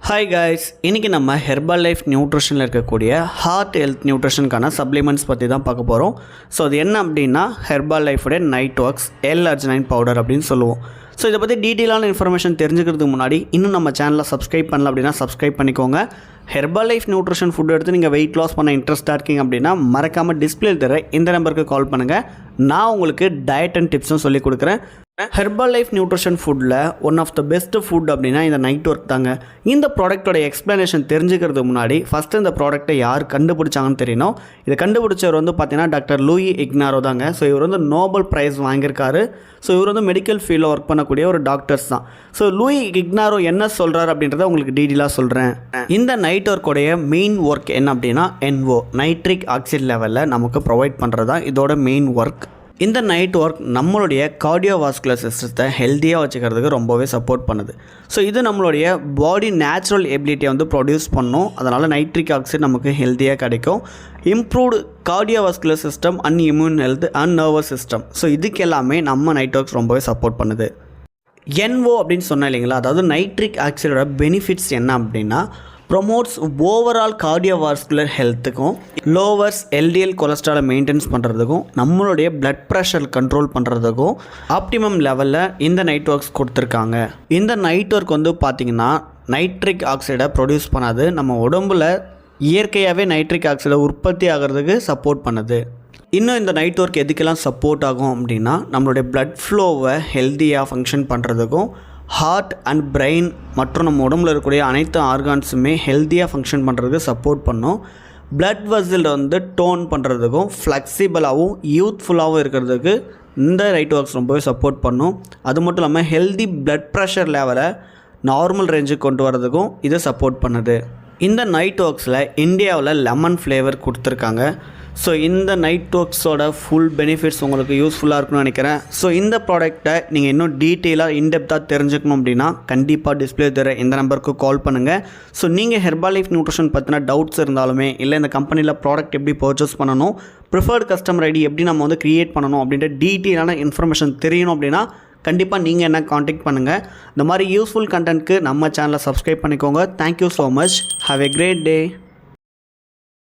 Hi guys, இன்றைக்கி நம்ம herbal life நியூட்ரிஷனில் இருக்கக்கூடிய ஹார்ட் ஹெல்த் நியூட்ரிஷனுக்கான சப்ளிமெண்ட்ஸ் பற்றி தான் பார்க்க போகிறோம். ஸோ அது என்ன அப்படின்னா ஹெர்பல் லைஃபுடைய நைட் ஒர்க்ஸ் L-அர்ஜினைன் பவுடர் அப்படின்னு சொல்லுவோம். ஸோ இதை பற்றி டீட்டெயிலான இன்ஃபர்மேஷன் தெரிஞ்சுக்கிறதுக்கு முன்னாடி இன்னும் நம்ம சேனலை சப்ஸ்கிரைப் பண்ணல அப்படின்னா சப்ஸ்கிரைப் பண்ணிக்கோங்க. ஹெர்பல் லைஃப் நியூட்ரிஷன் ஃபுட் எடுத்து நீங்கள் வெயிட் லாஸ் பண்ண இன்ட்ரெஸ்ட்டாக இருக்கீங்க அப்படின்னா மறக்காமல் டிஸ்பிளேல தர இந்த நம்பருக்கு கால் பண்ணுங்கள். நான் உங்களுக்கு டயட் அண்ட் டிப்ஸும் சொல்லிக் கொடுக்குறேன். ஹெர்பல் லைஃப் நியூட்ரிஷன் ஃபுட்டில் one of the best food அப்படின்னா இந்த நைட் ஒர்க் தாங்க. இந்த ப்ராடக்ட்டோட எக்ஸ்ப்ளனேஷன் தெரிஞ்சுக்கிறதுக்கு முன்னாடி ஃபஸ்ட்டு இந்த ப்ராடக்ட்டை யார் கண்டுபிடிச்சாங்கன்னு தெரியணும். இதை கண்டுபிடிச்சவர் பார்த்தீங்கன்னா டாக்டர் லூயி இக்னாரோ தாங்க. ஸோ இவர் நோபல் ப்ரைஸ் வாங்கியிருக்காரு. ஸோ இவர் மெடிக்கல் ஃபீல்டில் ஒர்க் பண்ணக்கூடிய ஒரு டாக்டர்ஸ் தான். ஸோ லூயி இக்னாரோ என்ன சொல்கிறார் அப்படின்றத உங்களுக்கு டீட்டெயிலாக சொல்கிறேன். இந்த நைட் ஒர்க்கோடைய மெயின் ஒர்க் என்ன அப்படின்னா NO நைட்ரிக் ஆக்சைடு லெவலில் நமக்கு ப்ரொவைட் பண்ணுறது தான் இதோட மெயின் ஒர்க். இந்த நைட் ஒர்க் நம்மளுடைய கார்டியோவாஸ்குலர் சிஸ்டத்தை ஹெல்த்தியாக வச்சுக்கிறதுக்கு ரொம்பவே சப்போர்ட் பண்ணுது. ஸோ இது நம்மளுடைய பாடி நேச்சுரல் எபிலிட்டியை ப்ரொடியூஸ் பண்ணும். அதனால் நைட்ரிக் ஆக்சைடு நமக்கு ஹெல்த்தியாக கிடைக்கும். Improved cardiovascular system and immune health and nervous system. So இதுக்கு எல்லாமே நம்ம நைட் ஒர்க்ஸ் ரொம்பவே சப்போர்ட் பண்ணுது. NO அப்படின்னு சொன்னேன் இல்லைங்களா, அதாவது நைட்ரிக் ஆக்சைடோட பெனிஃபிட்ஸ் என்ன அப்படின்னா ப்ரொமோட்ஸ் ஓவரால் கார்டியோவாஸ்குலர் ஹெல்த்துக்கும், லோவர்ஸ் LDL கொலஸ்ட்ராலை மெயின்டைன்ஸ் பண்ணுறதுக்கும், நம்மளுடைய பிளட் ப்ரெஷர் கண்ட்ரோல் பண்ணுறதுக்கும் ஆப்டிமம் லெவலில் இந்த நைட் ஒர்க்ஸ் கொடுத்துருக்காங்க. இந்த நைட் ஒர்க் பார்த்திங்கன்னா நைட்ரிக் ஆக்சைடை ப்ரொடியூஸ் பண்ணாது, நம்ம உடம்பில் இயற்கையாகவே நைட்ரிக் ஆக்சைடை உற்பத்தி ஆகிறதுக்கு சப்போர்ட் பண்ணுது. இன்னும் இந்த நைட் ஒர்க் எதுக்கெல்லாம் சப்போர்ட் ஆகும் அப்படின்னா நம்மளுடைய பிளட் ஃப்ளோவை ஹெல்த்தியாக ஃபங்க்ஷன் பண்ணுறதுக்கும், ஹார்ட் அண்ட் பிரெயின் மற்றும் நம்ம உடம்புல இருக்கக்கூடிய அனைத்து ஆர்கான்ஸுமே ஹெல்த்தியாக ஃபங்க்ஷன் பண்ணுறதுக்கு சப்போர்ட் பண்ணும். பிளட் வெசல் டோன் பண்ணுறதுக்கும், ஃப்ளெக்சிபிளாகவும் யூத்ஃபுல்லாகவும் இருக்கிறதுக்கு இந்த நைட் ஒர்க்ஸ் ரொம்பவே சப்போர்ட் பண்ணும். அது மட்டும் இல்லாமல் ஹெல்தி பிளட் ப்ரெஷர் லெவலை நார்மல் ரேஞ்சுக்கு கொண்டு வரதுக்கும் இது சப்போர்ட் பண்ணுது. இந்த நைட் ஒர்க்ஸில் இந்தியாவில் லெமன் ஃப்ளேவர் கொடுத்துருக்காங்க. ஸோ இந்த நைட் ஒர்க்ஸோட ஃபுல் பெனிஃபிட்ஸ் உங்களுக்கு யூஸ்ஃபுல்லாக இருக்குன்னு நினைக்கிறேன். ஸோ இந்த ப்ராடக்ட்டை நீங்கள் இன்னும் டீட்டெயிலாக இன்டெப்த்தாக தெரிஞ்சுக்கணும் அப்படின்னா கண்டிப்பாக டிஸ்பிளே தர இந்த நம்பருக்கு கால் பண்ணுங்கள். ஸோ நீங்கள் ஹெர்பல் லைஃப் நியூட்ரிஷன் பற்றின டவுட்ஸ் இருந்தாலுமே, இல்லை இந்த கம்பெனியில் ப்ராடக்ட் எப்படி பர்ச்சேஸ் பண்ணணும், ப்ரிஃபர்ட் கஸ்டமர் ஐடி எப்படி நம்ம க்ரியேட் பண்ணணும் அப்படின்ற டீட்டெயிலான இன்ஃபர்மேஷன் தெரியணும் அப்படின்னா கண்டிப்பாக நீங்கள் என்ன காண்டாக்ட் பண்ணுங்கள். இந்த மாதிரி யூஸ்ஃபுல் கண்டென்ட்க்கு நம்ம சேனலை சப்ஸ்கிரைப் பண்ணிக்கோங்க. Thank you so much. Have a great day.